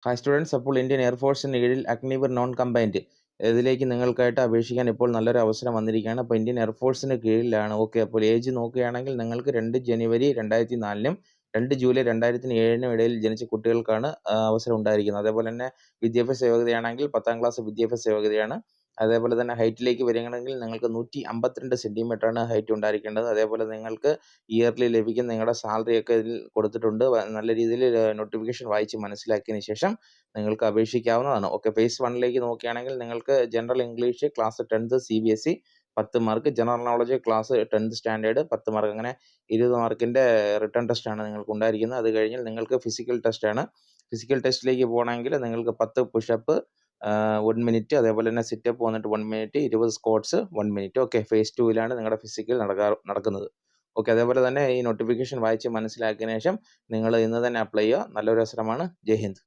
Hi students, അപ്പോൾ Indian എയർഫോഴ്സിന് കീഴിൽ Agniveer non combined ഇതിലേക്ക് നിങ്ങൾക്കായിട്ട് അപേക്ഷിക്കാൻ ഇപ്പോൾ നല്ലൊരു അവസരം വന്നിരിക്കുകയാണ്. അപ്പോൾ ഇന്ത്യൻ എയർഫോഴ്സിന് കീഴിലാണ്. ഓക്കെ, അപ്പോൾ ഏജ് നോക്കുകയാണെങ്കിൽ നിങ്ങൾക്ക് 2 ജനുവരി 2004-നും 2 ജൂലൈ 2007-നും ഇടയിൽ ജനിച്ച കുട്ടികൾക്കാണ് അവസരം ഉണ്ടായിരിക്കുന്നത്. അതേപോലെ തന്നെ വിദ്യാഭ്യാസ യോഗ്യതയാണെങ്കിൽ 10ാം ക്ലാസ് വിദ്യാഭ്യാസ യോഗ്യതയാണ്. അതേപോലെ തന്നെ ഹൈറ്റിലേക്ക് വരികയാണെങ്കിൽ നിങ്ങൾക്ക് 152 സെൻറ്റിമീറ്ററാണ് ഹൈറ്റ് ഉണ്ടായിരിക്കേണ്ടത്. അതേപോലെ നിങ്ങൾക്ക് ഇയർലി ലഭിക്കുന്ന നിങ്ങളുടെ സാലറിയൊക്കെ ഇതിൽ കൊടുത്തിട്ടുണ്ട്. നല്ല രീതിയിൽ നോട്ടിഫിക്കേഷൻ വായിച്ച് മനസ്സിലാക്കിയതിന് ശേഷം നിങ്ങൾക്ക് അപേക്ഷിക്കാവുന്നതാണ്. ഓക്കെ, ഫേസ് 1ലേക്ക് നോക്കുകയാണെങ്കിൽ നിങ്ങൾക്ക് general English class 10th CBSE 10 mark, general knowledge class 10th standard 10 mark, അങ്ങനെ 20 മാർക്കിൻ്റെ റിട്ടേൺ ടെസ്റ്റാണ് നിങ്ങൾക്ക് ഉണ്ടായിരിക്കുന്നത്. അത് കഴിഞ്ഞാൽ നിങ്ങൾക്ക് ഫിസിക്കൽ ടെസ്റ്റാണ്. ഫിസിക്കൽ ടെസ്റ്റിലേക്ക് പോകണമെങ്കിൽ നിങ്ങൾക്ക് 10 പുഷപ്പ് 1 മിനിറ്റ്, അതേപോലെ തന്നെ സിറ്റപ്പ് വന്നിട്ട് 1 minute, 20 squats 1 minute. Okay, phase 2ലാണ് നിങ്ങളുടെ ഫിസിക്കൽ നടക്കുന്നത്. ഓക്കെ, അതേപോലെ തന്നെ ഈ നോട്ടിഫിക്കേഷൻ വായിച്ച് മനസ്സിലാക്കിയതിനു ശേഷം നിങ്ങൾ ഇന്ന് തന്നെ അപ്ലൈ ചെയ്യുക. നല്ലൊരു അവസരമാണ്. ജയ് ഹിന്ദ്.